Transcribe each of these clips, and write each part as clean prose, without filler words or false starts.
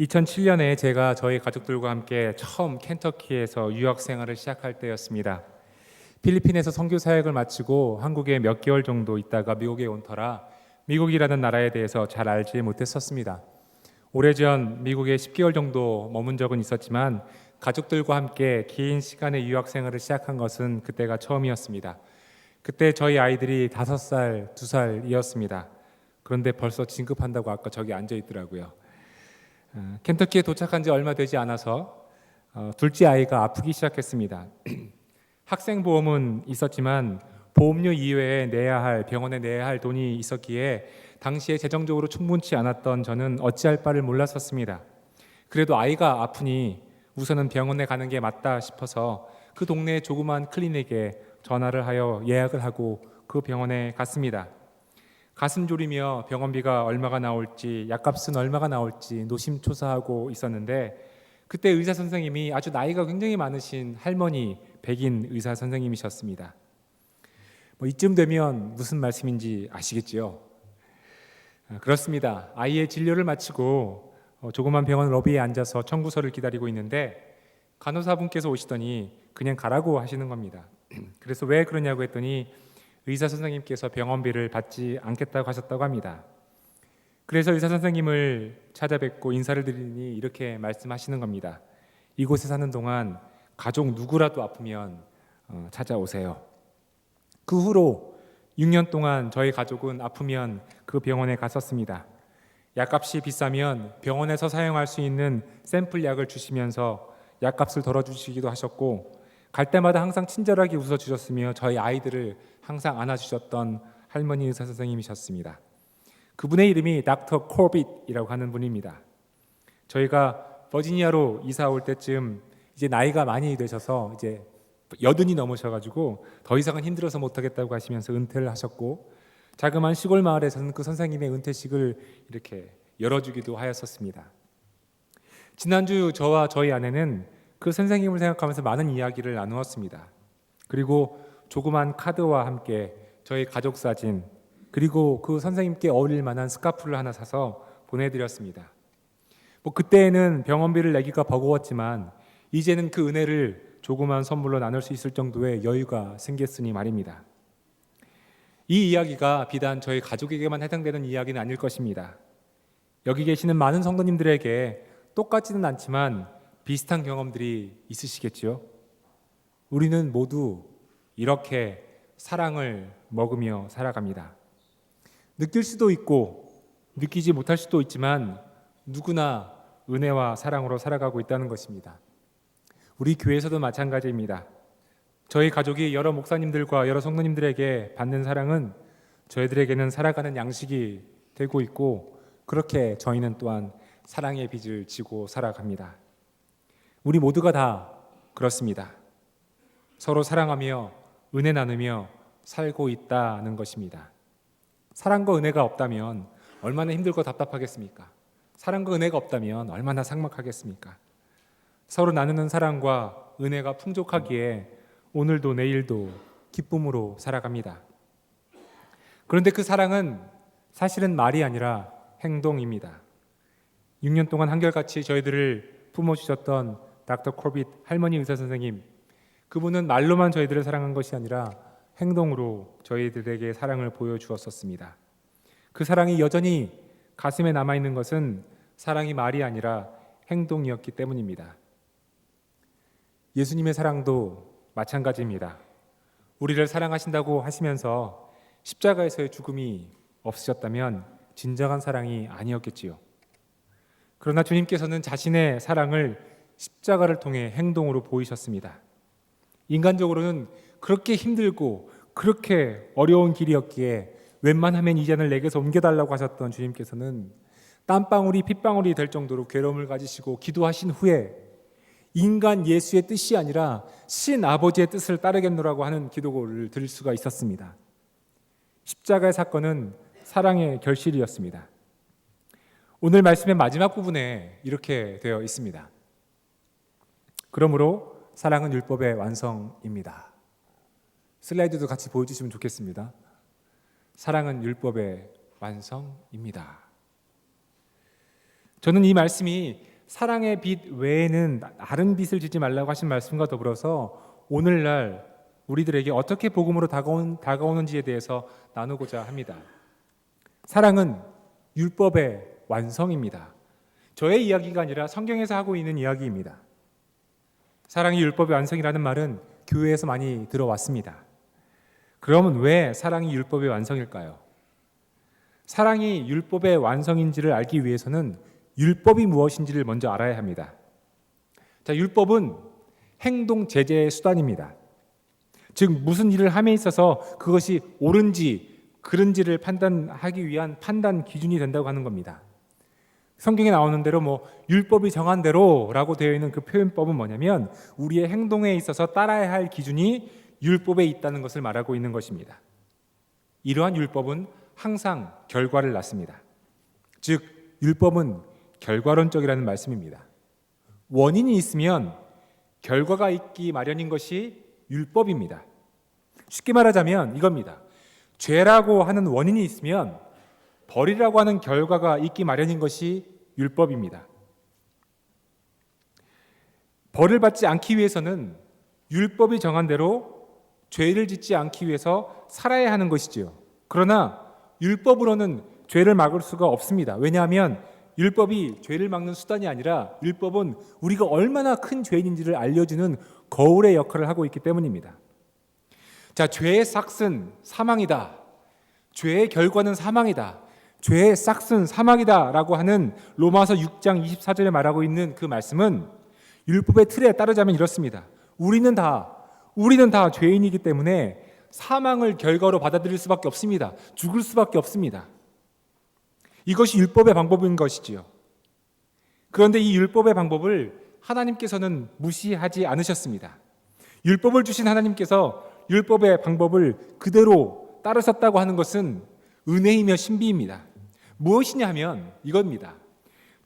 2007년에 제가 저희 가족들과 함께 처음 켄터키에서 유학 생활을 시작할 때였습니다. 필리핀에서 선교 사역을 마치고 한국에 몇 개월 정도 있다가 미국에 온 터라 미국이라는 나라에 대해서 잘 알지 못했었습니다. 오래전 미국에 10개월 정도 머문 적은 있었지만 가족들과 함께 긴 시간의 유학 생활을 시작한 것은 그때가 처음이었습니다. 그때 저희 아이들이 5살, 2살이었습니다. 그런데 벌써 진급한다고 아까 저기 앉아 있더라고요. 켄터키에 도착한 지 얼마 되지 않아서 둘째 아이가 아프기 시작했습니다. 학생보험은 있었지만 보험료 이외에 병원에 내야 할 돈이 있었기에 당시에 재정적으로 충분치 않았던 저는 어찌할 바를 몰랐었습니다. 그래도 아이가 아프니 우선은 병원에 가는 게 맞다 싶어서 그 동네 조그만 클리닉에 전화를 하여 예약을 하고 그 병원에 갔습니다. 가슴 졸이며 병원비가 얼마가 나올지, 약값은 얼마가 나올지 노심초사하고 있었는데 그때 의사 선생님이 아주 나이가 굉장히 많으신 할머니 백인 의사 선생님이셨습니다. 이쯤 되면 무슨 말씀인지 아시겠지요? 그렇습니다. 아이의 진료를 마치고 조그만 병원 로비에 앉아서 청구서를 기다리고 있는데 간호사분께서 오시더니 그냥 가라고 하시는 겁니다. 그래서 왜 그러냐고 했더니 의사 선생님께서 병원비를 받지 않겠다고 하셨다고 합니다. 그래서 의사 선생님을 찾아뵙고 인사를 드리니 이렇게 말씀하시는 겁니다. 이곳에 사는 동안 가족 누구라도 아프면 찾아오세요. 그 후로 6년 동안 저희 가족은 아프면 그 병원에 갔었습니다. 약값이 비싸면 병원에서 사용할 수 있는 샘플 약을 주시면서 약값을 덜어주시기도 하셨고 갈 때마다 항상 친절하게 웃어주셨으며 저희 아이들을 항상 안아주셨던 할머니 의사 선생님이셨습니다. 그분의 이름이 닥터 코빗이라고 하는 분입니다. 저희가 버지니아로 이사 올 때쯤 이제 나이가 많이 되셔서 이제 80이 넘으셔가지고 더 이상은 힘들어서 못하겠다고 하시면서 은퇴를 하셨고 자그마한 시골 마을에서는 그 선생님의 은퇴식을 이렇게 열어주기도 하였었습니다. 지난주 저와 저희 아내는 그 선생님을 생각하면서 많은 이야기를 나누었습니다. 그리고 조그만 카드와 함께 저희 가족 사진 그리고 그 선생님께 어울릴 만한 스카프를 하나 사서 보내드렸습니다. 그때에는 병원비를 내기가 버거웠지만 이제는 그 은혜를 조그만 선물로 나눌 수 있을 정도의 여유가 생겼으니 말입니다. 이 이야기가 비단 저희 가족에게만 해당되는 이야기는 아닐 것입니다. 여기 계시는 많은 성도님들에게 똑같지는 않지만 비슷한 경험들이 있으시겠지요? 우리는 모두 이렇게 사랑을 먹으며 살아갑니다. 느낄 수도 있고 느끼지 못할 수도 있지만 누구나 은혜와 사랑으로 살아가고 있다는 것입니다. 우리 교회에서도 마찬가지입니다. 저희 가족이 여러 목사님들과 여러 성도님들에게 받는 사랑은 저희들에게는 살아가는 양식이 되고 있고 그렇게 저희는 또한 사랑의 빚을 지고 살아갑니다. 우리 모두가 다 그렇습니다. 서로 사랑하며 은혜 나누며 살고 있다는 것입니다. 사랑과 은혜가 없다면 얼마나 힘들고 답답하겠습니까? 사랑과 은혜가 없다면 얼마나 삭막하겠습니까? 서로 나누는 사랑과 은혜가 풍족하기에 오늘도 내일도 기쁨으로 살아갑니다. 그런데 그 사랑은 사실은 말이 아니라 행동입니다. 6년 동안 한결같이 저희들을 품어주셨던 닥터 코빗 할머니 의사 선생님, 그분은 말로만 저희들을 사랑한 것이 아니라 행동으로 저희들에게 사랑을 보여주었었습니다. 그 사랑이 여전히 가슴에 남아있는 것은 사랑이 말이 아니라 행동이었기 때문입니다. 예수님의 사랑도 마찬가지입니다. 우리를 사랑하신다고 하시면서 십자가에서의 죽음이 없으셨다면 진정한 사랑이 아니었겠지요. 그러나 주님께서는 자신의 사랑을 십자가를 통해 행동으로 보이셨습니다. 인간적으로는 그렇게 힘들고 그렇게 어려운 길이었기에 웬만하면 이 잔을 내게서 옮겨달라고 하셨던 주님께서는 땀방울이 핏방울이 될 정도로 괴로움을 가지시고 기도하신 후에 인간 예수의 뜻이 아니라 신 아버지의 뜻을 따르겠노라고 하는 기도를 드릴 수가 있었습니다. 십자가의 사건은 사랑의 결실이었습니다. 오늘 말씀의 마지막 부분에 이렇게 되어 있습니다. 그러므로 사랑은 율법의 완성입니다. 슬라이드도 같이 보여주시면 좋겠습니다. 사랑은 율법의 완성입니다. 저는 이 말씀이 사랑의 빛 외에는 다른 빛을 지지 말라고 하신 말씀과 더불어서 오늘날 우리들에게 어떻게 복음으로 다가오는지에 대해서 나누고자 합니다. 사랑은 율법의 완성입니다. 저의 이야기가 아니라 성경에서 하고 있는 이야기입니다. 사랑이 율법의 완성이라는 말은 교회에서 많이 들어왔습니다. 그러면 왜 사랑이 율법의 완성일까요? 사랑이 율법의 완성인지를 알기 위해서는 율법이 무엇인지를 먼저 알아야 합니다. 자, 율법은 행동 제재의 수단입니다. 즉 무슨 일을 함에 있어서 그것이 옳은지 그른지를 판단하기 위한 판단 기준이 된다고 하는 겁니다. 성경에 나오는 대로 율법이 정한 대로라고 되어 있는 그 표현법은 뭐냐면 우리의 행동에 있어서 따라야 할 기준이 율법에 있다는 것을 말하고 있는 것입니다. 이러한 율법은 항상 결과를 낳습니다. 즉 율법은 결과론적이라는 말씀입니다. 원인이 있으면 결과가 있기 마련인 것이 율법입니다. 쉽게 말하자면 이겁니다. 죄라고 하는 원인이 있으면 벌이라고 하는 결과가 있기 마련인 것이 율법입니다. 벌을 받지 않기 위해서는 율법이 정한 대로 죄를 짓지 않기 위해서 살아야 하는 것이지요. 그러나 율법으로는 죄를 막을 수가 없습니다. 왜냐하면 율법이 죄를 막는 수단이 아니라 율법은 우리가 얼마나 큰 죄인인지를 알려주는 거울의 역할을 하고 있기 때문입니다. 자, 죄의 싹은 사망이다. 죄의 결과는 사망이다. 죄의 싹은 사망이다 라고 하는 로마서 6장 24절에 말하고 있는 그 말씀은 율법의 틀에 따르자면 이렇습니다. 우리는 다 죄인이기 때문에 사망을 결과로 받아들일 수밖에 없습니다. 죽을 수밖에 없습니다. 이것이 율법의 방법인 것이지요. 그런데 이 율법의 방법을 하나님께서는 무시하지 않으셨습니다. 율법을 주신 하나님께서 율법의 방법을 그대로 따르셨다고 하는 것은 은혜이며 신비입니다. 무엇이냐 하면 이겁니다.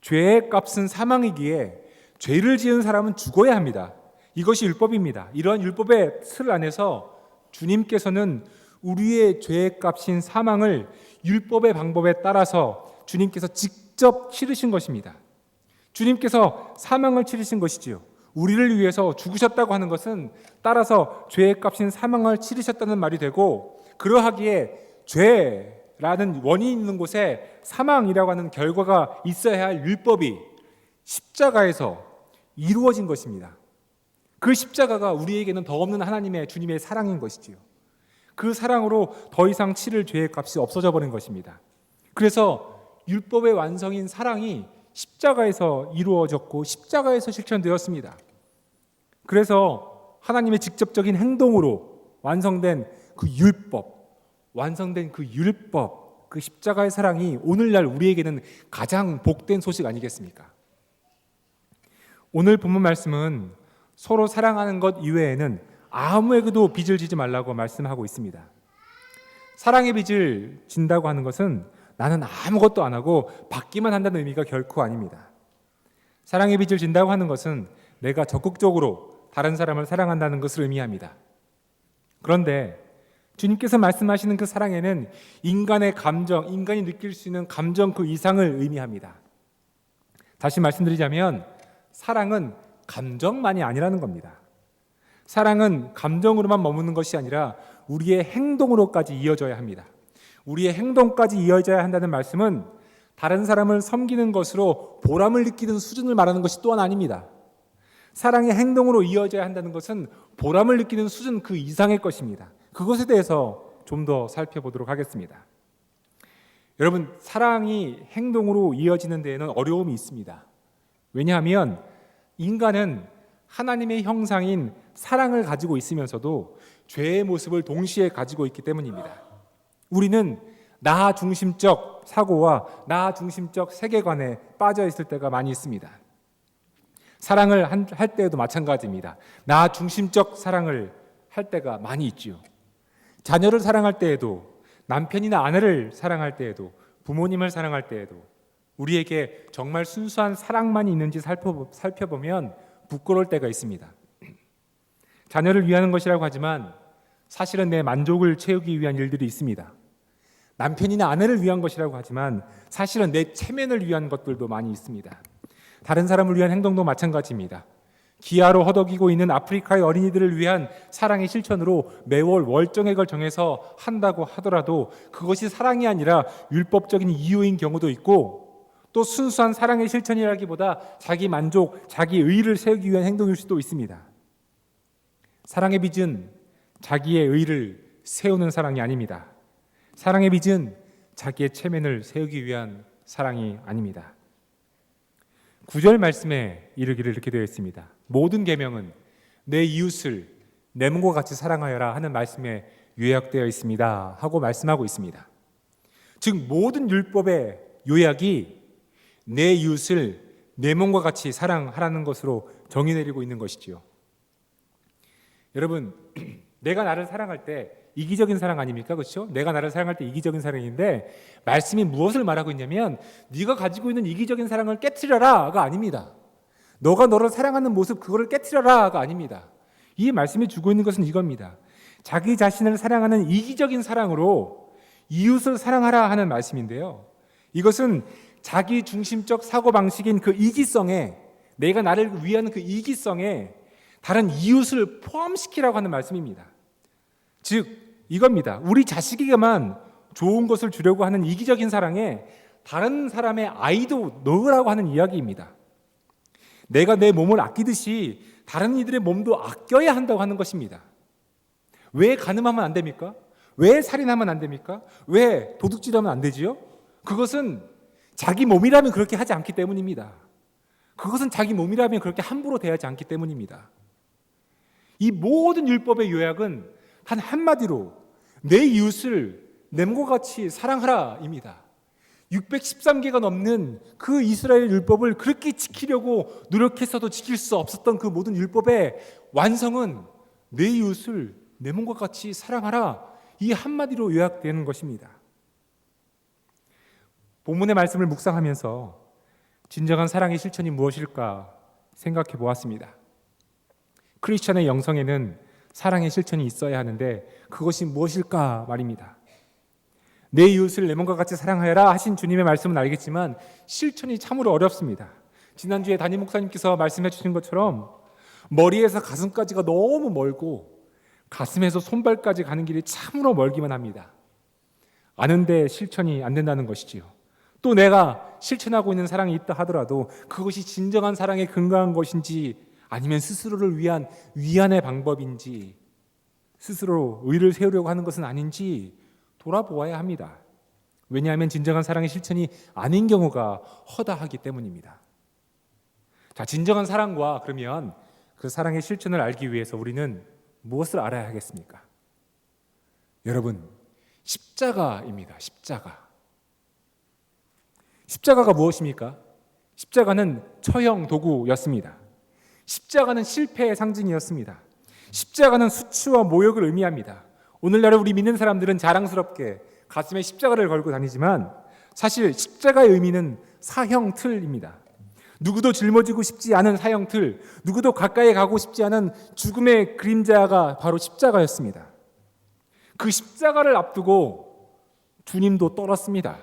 죄의 값은 사망이기에 죄를 지은 사람은 죽어야 합니다. 이것이 율법입니다. 이러한 율법의 틀 안에서 주님께서는 우리의 죄의 값인 사망을 율법의 방법에 따라서 주님께서 직접 치르신 것입니다. 주님께서 사망을 치르신 것이지요. 우리를 위해서 죽으셨다고 하는 것은 따라서 죄의 값인 사망을 치르셨다는 말이 되고, 그러하기에 죄라는 원인이 있는 곳에 사망이라고 하는 결과가 있어야 할 율법이 십자가에서 이루어진 것입니다. 그 십자가가 우리에게는 덧없는 하나님의 주님의 사랑인 것이지요. 그 사랑으로 더 이상 치를 죄의 값이 없어져 버린 것입니다. 그래서 율법의 완성인 사랑이 십자가에서 이루어졌고 십자가에서 실천되었습니다. 그래서 하나님의 직접적인 행동으로 완성된 그 율법, 그 십자가의 사랑이 오늘날 우리에게는 가장 복된 소식 아니겠습니까? 오늘 본문 말씀은 서로 사랑하는 것 이외에는 아무에게도 빚을 지지 말라고 말씀하고 있습니다. 사랑의 빚을 진다고 하는 것은 나는 아무것도 안 하고 받기만 한다는 의미가 결코 아닙니다. 사랑의 빚을 진다고 하는 것은 내가 적극적으로 다른 사람을 사랑한다는 것을 의미합니다. 그런데 주님께서 말씀하시는 그 사랑에는 인간의 감정, 인간이 느낄 수 있는 감정 그 이상을 의미합니다. 다시 말씀드리자면 사랑은 감정만이 아니라는 겁니다. 사랑은 감정으로만 머무는 것이 아니라 우리의 행동으로까지 이어져야 합니다. 우리의 행동까지 이어져야 한다는 말씀은 다른 사람을 섬기는 것으로 보람을 느끼는 수준을 말하는 것이 또한 아닙니다. 사랑의 행동으로 이어져야 한다는 것은 보람을 느끼는 수준 그 이상의 것입니다. 그것에 대해서 좀 더 살펴보도록 하겠습니다. 여러분, 사랑이 행동으로 이어지는 데에는 어려움이 있습니다. 왜냐하면 인간은 하나님의 형상인 사랑을 가지고 있으면서도 죄의 모습을 동시에 가지고 있기 때문입니다. 우리는 나 중심적 사고와 나 중심적 세계관에 빠져 있을 때가 많이 있습니다. 사랑을 할 때에도 마찬가지입니다. 나 중심적 사랑을 할 때가 많이 있지요. 자녀를 사랑할 때에도, 남편이나 아내를 사랑할 때에도, 부모님을 사랑할 때에도 우리에게 정말 순수한 사랑만이 있는지 살펴보면 부끄러울 때가 있습니다. 자녀를 위하는 것이라고 하지만 사실은 내 만족을 채우기 위한 일들이 있습니다. 남편이나 아내를 위한 것이라고 하지만 사실은 내 체면을 위한 것들도 많이 있습니다. 다른 사람을 위한 행동도 마찬가지입니다. 기아로 허덕이고 있는 아프리카의 어린이들을 위한 사랑의 실천으로 매월 월정액을 정해서 한다고 하더라도 그것이 사랑이 아니라 율법적인 이유인 경우도 있고, 또 순수한 사랑의 실천이라기보다 자기 만족, 자기 의의를 세우기 위한 행동일 수도 있습니다. 사랑의 빚은 자기의 의의를 세우는 사랑이 아닙니다. 사랑의 빚은 자기의 체면을 세우기 위한 사랑이 아닙니다. 9절 말씀에 이르기를 이렇게 되어 있습니다. 모든 계명은 내 이웃을 내 몸과 같이 사랑하여라 하는 말씀에 요약되어 있습니다 하고 말씀하고 있습니다. 즉 모든 율법의 요약이 내 이웃을 내 몸과 같이 사랑하라는 것으로 정의 내리고 있는 것이지요. 여러분, 내가 나를 사랑할 때 이기적인 사랑 아닙니까? 그렇죠? 내가 나를 사랑할 때 이기적인 사랑인데 말씀이 무엇을 말하고 있냐면 네가 가지고 있는 이기적인 사랑을 깨트려라가 아닙니다. 너가 너를 사랑하는 모습 그거를 깨트려라가 아닙니다. 이 말씀이 주고 있는 것은 이겁니다. 자기 자신을 사랑하는 이기적인 사랑으로 이웃을 사랑하라 하는 말씀인데요. 이것은 자기 중심적 사고방식인 그 이기성에, 내가 나를 위한 그 이기성에 다른 이웃을 포함시키라고 하는 말씀입니다. 즉 이겁니다. 우리 자식에게만 좋은 것을 주려고 하는 이기적인 사랑에 다른 사람의 아이도 넣으라고 하는 이야기입니다. 내가 내 몸을 아끼듯이 다른 이들의 몸도 아껴야 한다고 하는 것입니다. 왜 간음하면 안 됩니까? 왜 살인하면 안 됩니까? 왜 도둑질하면 안 되지요? 그것은 자기 몸이라면 그렇게 하지 않기 때문입니다. 그것은 자기 몸이라면 그렇게 함부로 대하지 않기 때문입니다. 이 모든 율법의 요약은 단 한마디로 내 이웃을 내 몸과 같이 사랑하라입니다. 613개가 넘는 그 이스라엘 율법을 그렇게 지키려고 노력했어도 지킬 수 없었던 그 모든 율법의 완성은 내 이웃을 내 몸과 같이 사랑하라, 이 한마디로 요약되는 것입니다. 본문의 말씀을 묵상하면서 진정한 사랑의 실천이 무엇일까 생각해 보았습니다. 크리스천의 영성에는 사랑의 실천이 있어야 하는데 그것이 무엇일까 말입니다. 내 이웃을 내 몸과 같이 사랑하여라 하신 주님의 말씀은 알겠지만 실천이 참으로 어렵습니다. 지난주에 담임 목사님께서 말씀해 주신 것처럼 머리에서 가슴까지가 너무 멀고 가슴에서 손발까지 가는 길이 참으로 멀기만 합니다. 아는데 실천이 안 된다는 것이지요. 또 내가 실천하고 있는 사랑이 있다 하더라도 그것이 진정한 사랑에 근거한 것인지 아니면 스스로를 위한 위안의 방법인지, 스스로 의를 세우려고 하는 것은 아닌지 돌아보아야 합니다. 왜냐하면 진정한 사랑의 실천이 아닌 경우가 허다하기 때문입니다. 자, 진정한 사랑과 그러면 그 사랑의 실천을 알기 위해서 우리는 무엇을 알아야 하겠습니까? 여러분, 십자가입니다. 십자가가 무엇입니까? 십자가는 처형 도구였습니다. 십자가는 실패의 상징이었습니다. 십자가는 수치와 모욕을 의미합니다. 오늘날 우리 믿는 사람들은 자랑스럽게 가슴에 십자가를 걸고 다니지만 사실 십자가의 의미는 사형틀입니다. 누구도 짊어지고 싶지 않은 사형틀, 누구도 가까이 가고 싶지 않은 죽음의 그림자가 바로 십자가였습니다. 그 십자가를 앞두고 주님도 떨었습니다.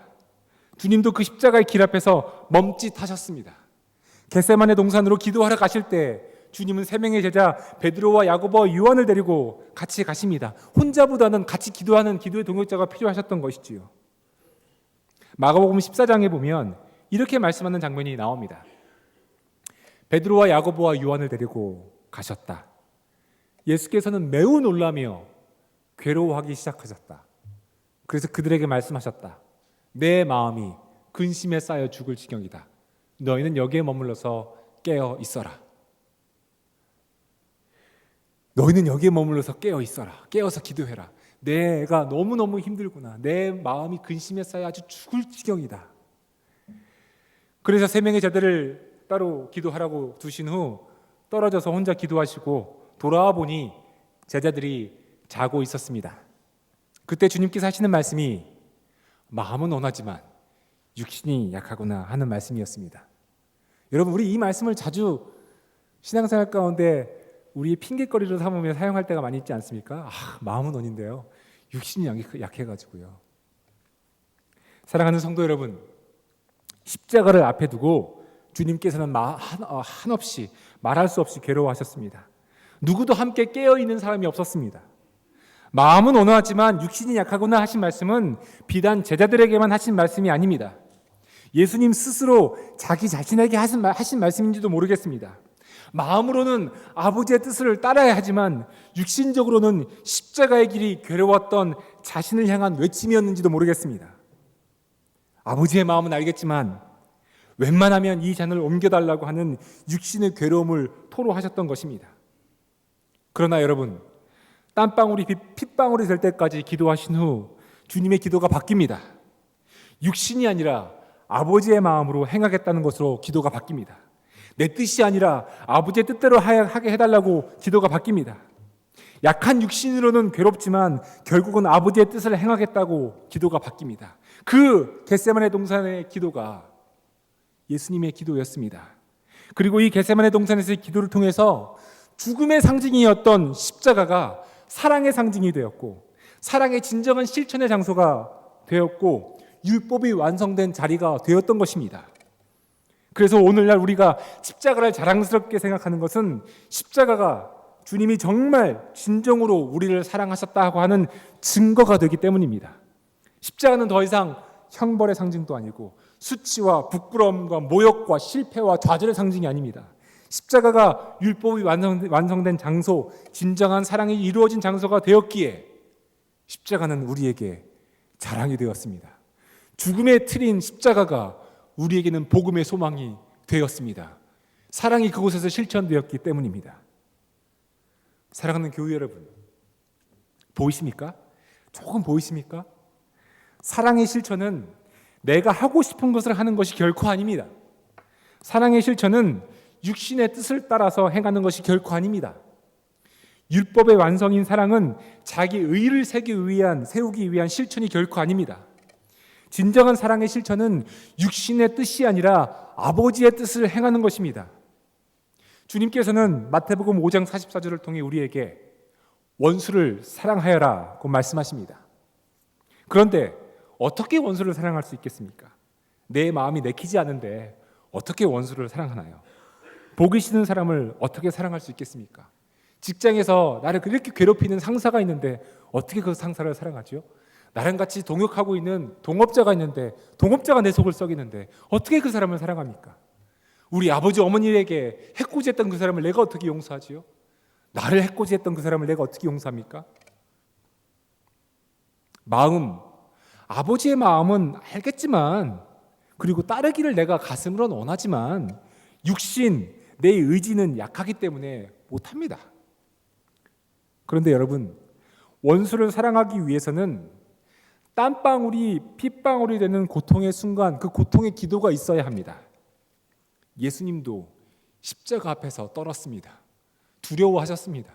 주님도 그 십자가의 길 앞에서 멈칫하셨습니다. 겟세마네 동산으로 기도하러 가실 때 주님은 세 명의 제자 베드로와 야고보와 요한을 데리고 같이 가십니다. 혼자보다는 같이 기도하는 기도의 동역자가 필요하셨던 것이지요. 마가복음 14장에 보면 이렇게 말씀하는 장면이 나옵니다. 베드로와 야고보와 요한을 데리고 가셨다. 예수께서는 매우 놀라며 괴로워하기 시작하셨다. 그래서 그들에게 말씀하셨다. 내 마음이 근심에 쌓여 죽을 지경이다. 너희는 여기에 머물러서 깨어 있어라. 너희는 여기에 머물러서 깨어 있어라. 깨어서 기도해라. 내가 너무너무 힘들구나. 내 마음이 근심에 쌓여 아주 죽을 지경이다. 그래서 세 명의 제자들을 따로 기도하라고 두신 후 떨어져서 혼자 기도하시고 돌아와 보니 제자들이 자고 있었습니다. 그때 주님께서 하시는 말씀이 마음은 원하지만 육신이 약하구나 하는 말씀이었습니다. 여러분, 우리 이 말씀을 자주 신앙생활 가운데 우리의 핑계거리로 삼으며 사용할 때가 많이 있지 않습니까? 마음은 원인데요, 육신이 약해가지고요. 사랑하는 성도 여러분, 십자가를 앞에 두고 주님께서는 한없이 말할 수 없이 괴로워하셨습니다. 누구도 함께 깨어있는 사람이 없었습니다. 마음은 온화하지만 육신이 약하구나 하신 말씀은 비단 제자들에게만 하신 말씀이 아닙니다. 예수님 스스로 자기 자신에게 하신 말씀인지도 모르겠습니다. 마음으로는 아버지의 뜻을 따라야 하지만 육신적으로는 십자가의 길이 괴로웠던 자신을 향한 외침이었는지도 모르겠습니다. 아버지의 마음은 알겠지만 웬만하면 이 잔을 옮겨달라고 하는 육신의 괴로움을 토로하셨던 것입니다. 그러나 여러분, 땀방울이 핏방울이 될 때까지 기도하신 후 주님의 기도가 바뀝니다. 육신이 아니라 아버지의 마음으로 행하겠다는 것으로 기도가 바뀝니다. 내 뜻이 아니라 아버지의 뜻대로 하게 해달라고 기도가 바뀝니다. 약한 육신으로는 괴롭지만 결국은 아버지의 뜻을 행하겠다고 기도가 바뀝니다. 그 겟세마네 동산의 기도가 예수님의 기도였습니다. 그리고 이 겟세마네 동산에서의 기도를 통해서 죽음의 상징이었던 십자가가 사랑의 상징이 되었고, 사랑의 진정한 실천의 장소가 되었고, 율법이 완성된 자리가 되었던 것입니다. 그래서 오늘날 우리가 십자가를 자랑스럽게 생각하는 것은 십자가가 주님이 정말 진정으로 우리를 사랑하셨다고 하는 증거가 되기 때문입니다. 십자가는 더 이상 형벌의 상징도 아니고 수치와 부끄러움과 모욕과 실패와 좌절의 상징이 아닙니다. 십자가가 율법이 완성된 장소, 진정한 사랑이 이루어진 장소가 되었기에 십자가는 우리에게 자랑이 되었습니다. 죽음의 틀인 십자가가 우리에게는 복음의 소망이 되었습니다. 사랑이 그곳에서 실천되었기 때문입니다. 사랑하는 교회 여러분, 보이십니까? 조금 보이십니까? 사랑의 실천은 내가 하고 싶은 것을 하는 것이 결코 아닙니다. 사랑의 실천은 육신의 뜻을 따라서 행하는 것이 결코 아닙니다. 율법의 완성인 사랑은 자기 의를 세우기 위한 실천이 결코 아닙니다. 진정한 사랑의 실천은 육신의 뜻이 아니라 아버지의 뜻을 행하는 것입니다. 주님께서는 마태복음 5장 44절을 통해 우리에게 원수를 사랑하여라고 말씀하십니다. 그런데 어떻게 원수를 사랑할 수 있겠습니까? 내 마음이 내키지 않은데 어떻게 원수를 사랑하나요? 보기 싫은 사람을 어떻게 사랑할 수 있겠습니까? 직장에서 나를 그렇게 괴롭히는 상사가 있는데 어떻게 그 상사를 사랑하죠? 나랑 같이 동역하고 있는 동업자가 있는데 동업자가 내 속을 썩이는데 어떻게 그 사람을 사랑합니까? 우리 아버지 어머니에게 해코지했던 그 사람을 내가 어떻게 용서하지요? 나를 해코지했던 그 사람을 내가 어떻게 용서합니까? 아버지의 마음은 알겠지만, 그리고 따르기를 내가 가슴으로 원하지만 육신, 내 의지는 약하기 때문에 못합니다. 그런데 여러분, 원수를 사랑하기 위해서는 땀방울이 핏방울이 되는 고통의 순간, 그 고통의 기도가 있어야 합니다. 예수님도 십자가 앞에서 떨었습니다. 두려워하셨습니다.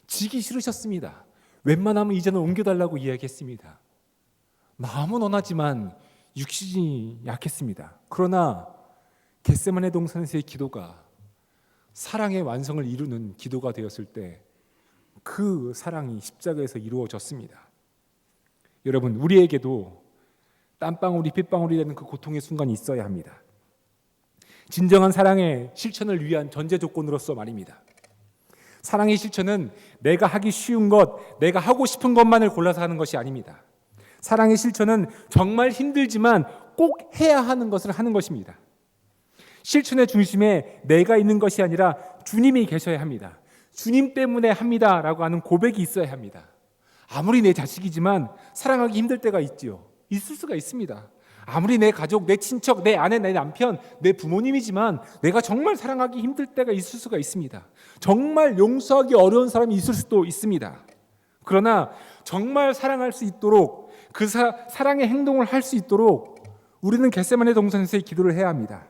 지기 싫으셨습니다. 웬만하면 이제는 옮겨달라고 이야기했습니다. 마음은 원하지만 육신이 약했습니다. 그러나 겟세마네 동산에서의 기도가 사랑의 완성을 이루는 기도가 되었을 때 그 사랑이 십자가에서 이루어졌습니다. 여러분, 우리에게도 땀방울이 핏방울이 되는 그 고통의 순간이 있어야 합니다. 진정한 사랑의 실천을 위한 전제 조건으로서 말입니다. 사랑의 실천은 내가 하기 쉬운 것, 내가 하고 싶은 것만을 골라서 하는 것이 아닙니다. 사랑의 실천은 정말 힘들지만 꼭 해야 하는 것을 하는 것입니다. 실천의 중심에 내가 있는 것이 아니라 주님이 계셔야 합니다. 주님 때문에 합니다라고 하는 고백이 있어야 합니다. 아무리 내 자식이지만 사랑하기 힘들 때가 있지요. 있을 수가 있습니다. 아무리 내 가족, 내 친척, 내 아내, 내 남편, 내 부모님이지만 내가 정말 사랑하기 힘들 때가 있을 수가 있습니다. 정말 용서하기 어려운 사람이 있을 수도 있습니다. 그러나 정말 사랑할 수 있도록, 그 사랑의 행동을 할 수 있도록 우리는 겟세마네 동산에서의 기도를 해야 합니다.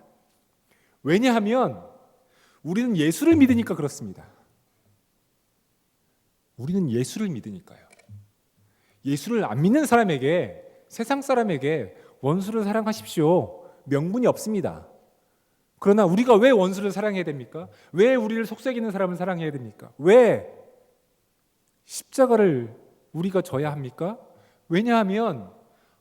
왜냐하면 우리는 예수를 믿으니까 그렇습니다. 우리는 예수를 믿으니까요. 예수를 안 믿는 사람에게, 세상 사람에게 원수를 사랑하십시오, 명분이 없습니다. 그러나 우리가 왜 원수를 사랑해야 됩니까? 왜 우리를 속삭이는 사람을 사랑해야 됩니까? 왜 십자가를 우리가 져야 합니까? 왜냐하면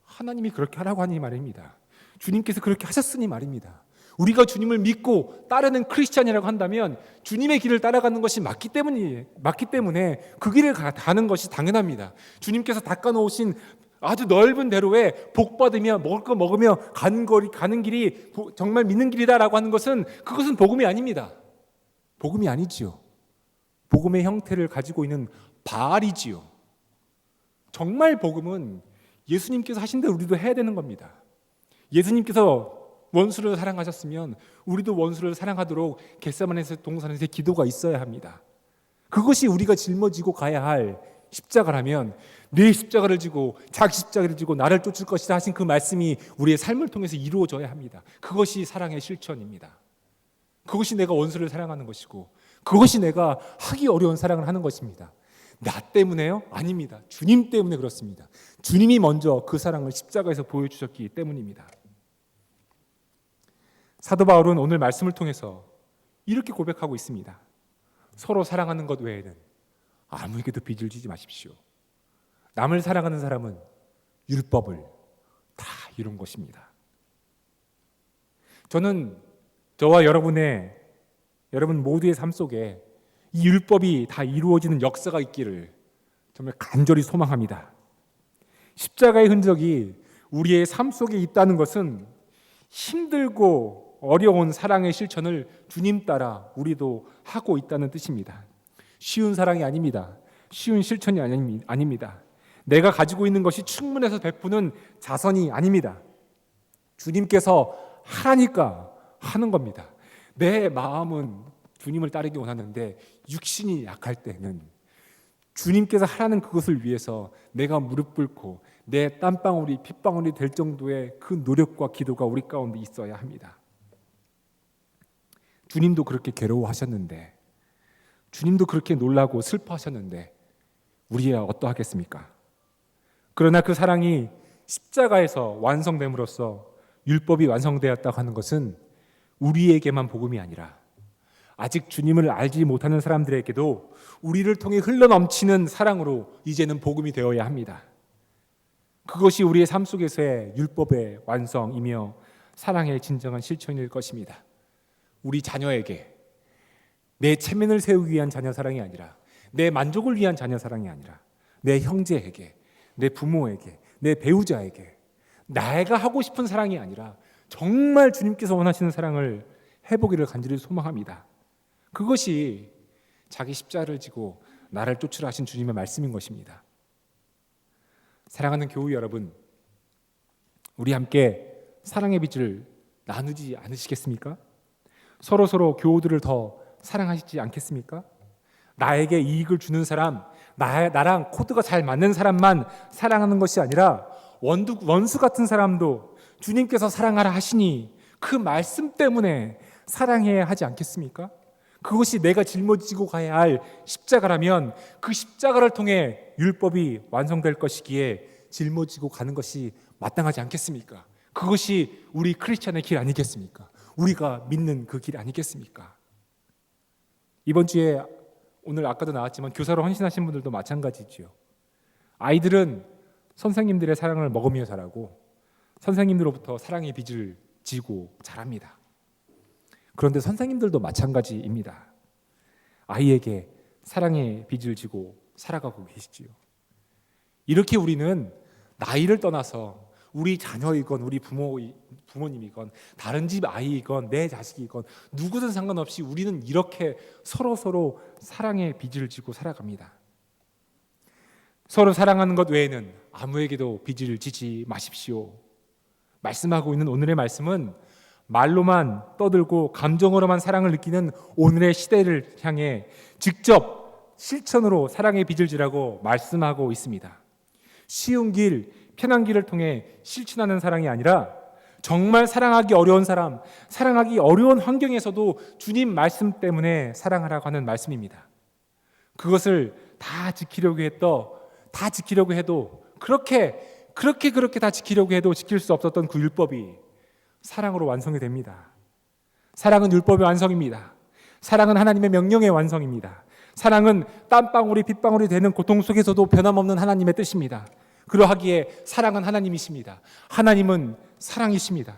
하나님이 그렇게 하라고 하니 말입니다. 주님께서 그렇게 하셨으니 말입니다. 우리가 주님을 믿고 따르는 크리스찬이라고 한다면 주님의 길을 따라가는 것이 맞기 때문에 그 길을 가는 것이 당연합니다. 주님께서 닦아놓으신 아주 넓은 대로에 복 받으며 먹을 거 먹으며 가는 길이 정말 믿는 길이다라고 하는 것은 그것은 복음이 아닙니다. 복음이 아니지요. 복음의 형태를 가지고 있는 바알이지요. 정말 복음은 예수님께서 하신 대로 우리도 해야 되는 겁니다. 예수님께서 원수를 사랑하셨으면 우리도 원수를 사랑하도록 겟세마네 동산에서 기도가 있어야 합니다. 그것이 우리가 짊어지고 가야 할 십자가라면 내 십자가를 지고 자기 십자가를 지고 나를 쫓을 것이다 하신 그 말씀이 우리의 삶을 통해서 이루어져야 합니다. 그것이 사랑의 실천입니다. 그것이 내가 원수를 사랑하는 것이고 그것이 내가 하기 어려운 사랑을 하는 것입니다. 나 때문에요? 아닙니다. 주님 때문에 그렇습니다. 주님이 먼저 그 사랑을 십자가에서 보여주셨기 때문입니다. 사도 바울은 오늘 말씀을 통해서 이렇게 고백하고 있습니다. 서로 사랑하는 것 외에는 아무에게도 빚을 지지 마십시오. 남을 사랑하는 사람은 율법을 다 이룬 것입니다. 저는 저와 여러분 모두의 삶 속에 이 율법이 다 이루어지는 역사가 있기를 정말 간절히 소망합니다. 십자가의 흔적이 우리의 삶 속에 있다는 것은 힘들고 어려운 사랑의 실천을 주님 따라 우리도 하고 있다는 뜻입니다. 쉬운 사랑이 아닙니다. 쉬운 실천이 아닙니다. 내가 가지고 있는 것이 충분해서 베푸는 자선이 아닙니다. 주님께서 하라니까 하는 겁니다. 내 마음은 주님을 따르기 원하는데 육신이 약할 때는 주님께서 하라는 그것을 위해서 내가 무릎 꿇고 내 땀방울이 핏방울이 될 정도의 그 노력과 기도가 우리 가운데 있어야 합니다. 주님도 그렇게 괴로워하셨는데, 주님도 그렇게 놀라고 슬퍼하셨는데 우리야 어떠하겠습니까? 그러나 그 사랑이 십자가에서 완성됨으로써 율법이 완성되었다고 하는 것은 우리에게만 복음이 아니라 아직 주님을 알지 못하는 사람들에게도 우리를 통해 흘러넘치는 사랑으로 이제는 복음이 되어야 합니다. 그것이 우리의 삶 속에서의 율법의 완성이며 사랑의 진정한 실천일 것입니다. 우리 자녀에게 내 체면을 세우기 위한 자녀 사랑이 아니라, 내 만족을 위한 자녀 사랑이 아니라, 내 형제에게, 내 부모에게, 내 배우자에게 내가 하고 싶은 사랑이 아니라 정말 주님께서 원하시는 사랑을 해보기를 간절히 소망합니다. 그것이 자기 십자가를 지고 나를 쫓으라 하신 주님의 말씀인 것입니다. 사랑하는 교우 여러분, 우리 함께 사랑의 빚을 나누지 않으시겠습니까? 서로 교우들을 더 사랑하시지 않겠습니까? 나에게 이익을 주는 사람, 나랑 코드가 잘 맞는 사람만 사랑하는 것이 아니라 원수 같은 사람도 주님께서 사랑하라 하시니 그 말씀 때문에 사랑해야 하지 않겠습니까? 그것이 내가 짊어지고 가야 할 십자가라면 그 십자가를 통해 율법이 완성될 것이기에 짊어지고 가는 것이 마땅하지 않겠습니까? 그것이 우리 크리스찬의 길 아니겠습니까? 우리가 믿는 그 길 아니겠습니까? 이번 주에 오늘 아까도 나왔지만 교사로 헌신하신 분들도 마찬가지지요. 아이들은 선생님들의 사랑을 먹으며 자라고 선생님들로부터 사랑의 빚을 지고 자랍니다. 그런데 선생님들도 마찬가지입니다. 아이에게 사랑의 빚을 지고 살아가고 계시지요. 이렇게 우리는 나이를 떠나서 우리 자녀이건 우리 부모님이건 다른 집 아이이건 내 자식이건 누구든 상관없이 우리는 이렇게 서로 사랑의 빚을 지고 살아갑니다. 서로 사랑하는 것 외에는 아무에게도 빚을 지지 마십시오. 말씀하고 있는 오늘의 말씀은 말로만 떠들고 감정으로만 사랑을 느끼는 오늘의 시대를 향해 직접 실천으로 사랑의 빚을 지라고 말씀하고 있습니다. 쉬운 길, 편한 길을 통해 실천하는 사랑이 아니라 정말 사랑하기 어려운 사람, 사랑하기 어려운 환경에서도 주님 말씀 때문에 사랑하라고 하는 말씀입니다. 그것을 다 지키려고 해도 그렇게 다 지키려고 해도 지킬 수 없었던 그 율법이 사랑으로 완성이 됩니다. 사랑은 율법의 완성입니다. 사랑은 하나님의 명령의 완성입니다. 사랑은 땀방울이 핏방울이 되는 고통 속에서도 변함없는 하나님의 뜻입니다. 그러하기에 사랑은 하나님이십니다. 하나님은 사랑이십니다.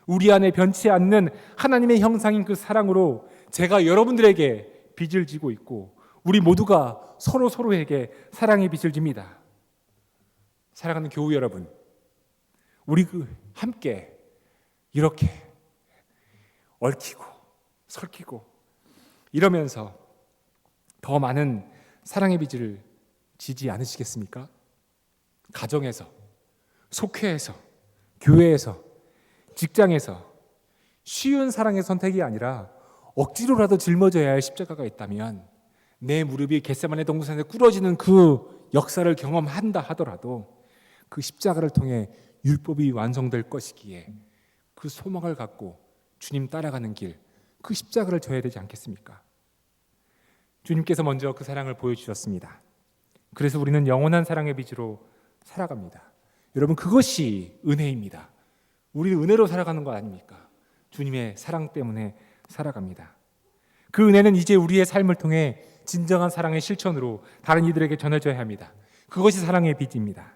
우리 안에 변치 않는 하나님의 형상인 그 사랑으로 제가 여러분들에게 빚을 지고 있고 우리 모두가 서로에게 사랑의 빚을 집니다. 사랑하는 교우 여러분, 우리 함께 이렇게 얽히고 설키고 이러면서 더 많은 사랑의 빚을 지지 않으시겠습니까? 가정에서, 속회에서, 교회에서, 직장에서 쉬운 사랑의 선택이 아니라 억지로라도 짊어져야 할 십자가가 있다면 내 무릎이 겟세마네 동산에 꿇어지는 그 역사를 경험한다 하더라도 그 십자가를 통해 율법이 완성될 것이기에 그 소망을 갖고 주님 따라가는 길, 그 십자가를 져야 되지 않겠습니까? 주님께서 먼저 그 사랑을 보여주셨습니다. 그래서 우리는 영원한 사랑의 빚으로 살아갑니다. 여러분, 그것이 은혜입니다. 우리는 은혜로 살아가는 거 아닙니까? 주님의 사랑 때문에 살아갑니다. 그 은혜는 이제 우리의 삶을 통해 진정한 사랑의 실천으로 다른 이들에게 전해져야 합니다. 그것이 사랑의 빚입니다.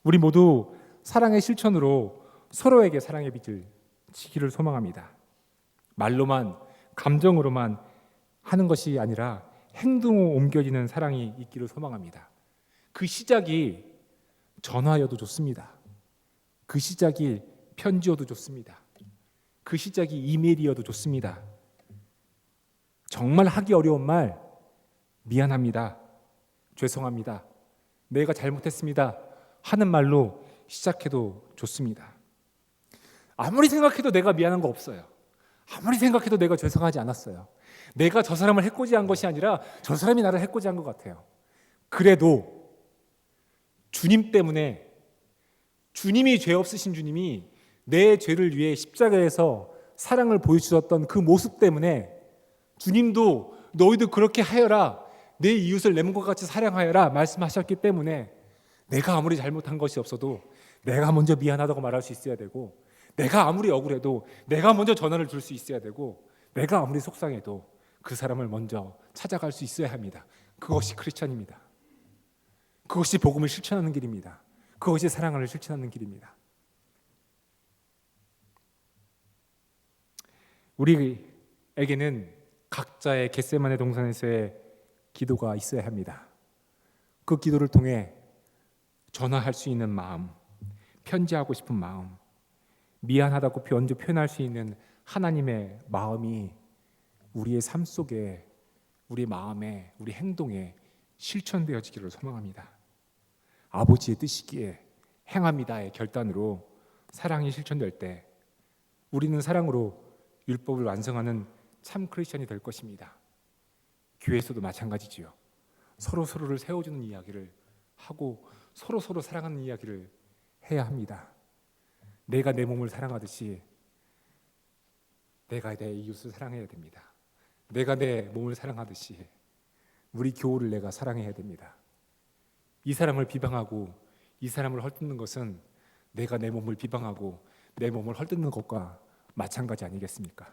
우리 모두 사랑의 실천으로 서로에게 사랑의 빚을 지기를 소망합니다. 말로만, 감정으로만 하는 것이 아니라 행동으로 옮겨지는 사랑이 있기를 소망합니다. 그 시작이 전화여도 좋습니다. 그 시작이 편지여도 좋습니다. 그 시작이 이메일이어도 좋습니다. 정말 하기 어려운 말, 미안합니다, 죄송합니다, 내가 잘못했습니다 하는 말로 시작해도 좋습니다. 아무리 생각해도 내가 미안한 거 없어요. 아무리 생각해도 내가 죄송하지 않았어요. 내가 저 사람을 해코지한 것이 아니라 저 사람이 나를 해코지한 것 같아요. 그래도 주님 때문에, 주님이 죄 없으신 주님이 내 죄를 위해 십자가에서 사랑을 보여주셨던 그 모습 때문에 주님도 너희도 그렇게 하여라, 내 이웃을 내 몸과 같이 사랑하여라 말씀하셨기 때문에 내가 아무리 잘못한 것이 없어도 내가 먼저 미안하다고 말할 수 있어야 되고, 내가 아무리 억울해도 내가 먼저 전화를 줄 수 있어야 되고, 내가 아무리 속상해도 그 사람을 먼저 찾아갈 수 있어야 합니다. 그것이 크리스천입니다. 그것이 복음을 실천하는 길입니다. 그것이 사랑을 실천하는 길입니다. 우리에게는 각자의 겟세마네 동산에서의 기도가 있어야 합니다. 그 기도를 통해 전화할 수 있는 마음, 편지하고 싶은 마음, 미안하다고 먼저 표현할 수 있는 하나님의 마음이 우리의 삶 속에, 우리 마음에, 우리 행동에 실천되어지기를 소망합니다. 아버지의 뜻이기에 행합니다의 결단으로 사랑이 실천될 때 우리는 사랑으로 율법을 완성하는 참 크리스천이 될 것입니다. 교회에서도 마찬가지지요. 서로를 세워주는 이야기를 하고 서로 사랑하는 이야기를 해야 합니다. 내가 내 몸을 사랑하듯이 내가 내 이웃을 사랑해야 됩니다. 내가 내 몸을 사랑하듯이 우리 교우를 내가 사랑해야 됩니다. 이 사람을 비방하고 이 사람을 헐뜯는 것은 내가 내 몸을 비방하고 내 몸을 헐뜯는 것과 마찬가지 아니겠습니까?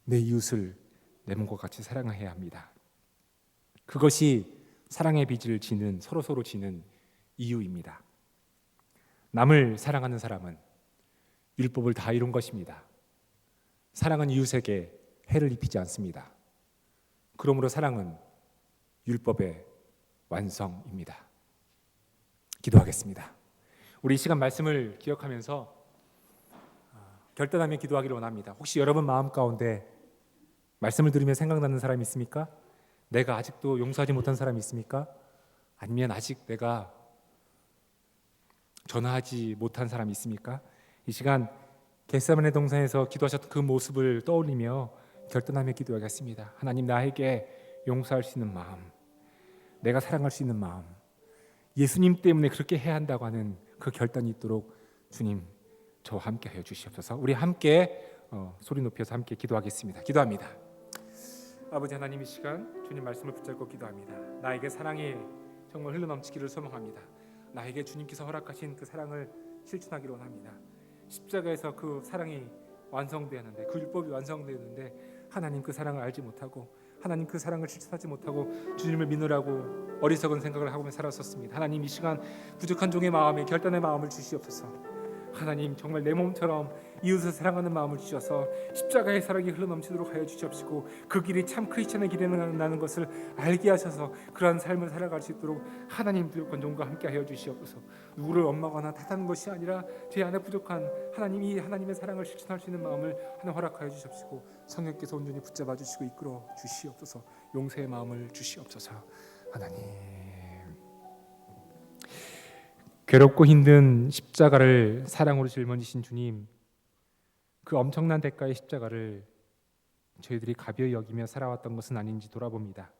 내 이웃을 내 몸과 같이 사랑해야 합니다. 그것이 사랑의 빚을 지는, 서로 지는 이유입니다. 남을 사랑하는 사람은 율법을 다 이룬 것입니다. 사랑은 이웃에게 해를 입히지 않습니다. 그러므로 사랑은 율법의 완성입니다. 기도하겠습니다. 우리 이 시간 말씀을 기억하면서 결단하며 기도하기를 원합니다. 혹시 여러분 마음 가운데 말씀을 들으며 생각나는 사람이 있습니까? 내가 아직도 용서하지 못한 사람이 있습니까? 아니면 아직 내가 전화하지 못한 사람이 있습니까? 이 시간 겟세마네 동산에서 기도하셨던 그 모습을 떠올리며 결단하며 기도하겠습니다. 하나님, 나에게 용서할 수 있는 마음, 내가 사랑할 수 있는 마음, 예수님 때문에 그렇게 해야 한다고 하는 그 결단이 있도록 주님 저와 함께 하여 주시옵소서. 우리 함께 소리 높여서 함께 기도하겠습니다. 기도합니다. 아버지 하나님, 이 시간 주님 말씀을 붙잡고 기도합니다. 나에게 사랑이 정말 흘러넘치기를 소망합니다. 나에게 주님께서 허락하신 그 사랑을 실천하기를 원합니다. 십자가에서 그 사랑이 완성되었는데, 그 율법이 완성되었는데 하나님 그 사랑을 알지 못하고 하나님 그 사랑을 실천하지 못하고 주님을 믿으라고 어리석은 생각을 하고 살았었습니다. 하나님, 이 시간 부족한 종의 마음에 결단의 마음을 주시옵소서. 하나님 정말 내 몸처럼 이웃을 사랑하는 마음을 주셔서 십자가의 사랑이 흘러넘치도록 하여 주시옵시고 그 길이 참 크리스천의 길이라는 것을 알게 하셔서 그러한 삶을 살아갈 수 있도록 하나님 권종과 함께 하여 주시옵소서. 누구를 원망하거나 탓하는 것이 아니라 제 안에 부족한 하나님이 하나님의 사랑을 실천할 수 있는 마음을 하나 허락하여 주시옵시고 성령께서 온전히 붙잡아 주시고 이끌어 주시옵소서. 용서의 마음을 주시옵소서. 하나님 괴롭고 힘든 십자가를 사랑으로 짊어지신 주님, 그 엄청난 대가의 십자가를 저희들이 가벼이 여기며 살아왔던 것은 아닌지 돌아봅니다.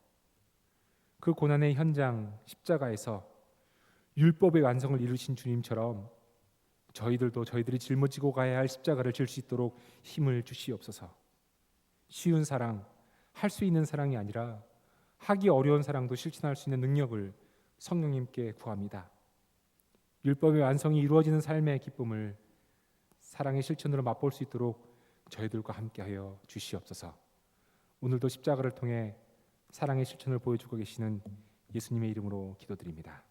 그 고난의 현장 십자가에서 율법의 완성을 이루신 주님처럼 저희들도 저희들이 짊어지고 가야 할 십자가를 질 수 있도록 힘을 주시옵소서. 쉬운 사랑, 할 수 있는 사랑이 아니라 하기 어려운 사랑도 실천할 수 있는 능력을 성령님께 구합니다. 율법의 완성이 이루어지는 삶의 기쁨을 사랑의 실천으로 맛볼 수 있도록 저희들과 함께하여 주시옵소서. 오늘도 십자가를 통해 사랑의 실천을 보여주고 계시는 예수님의 이름으로 기도드립니다.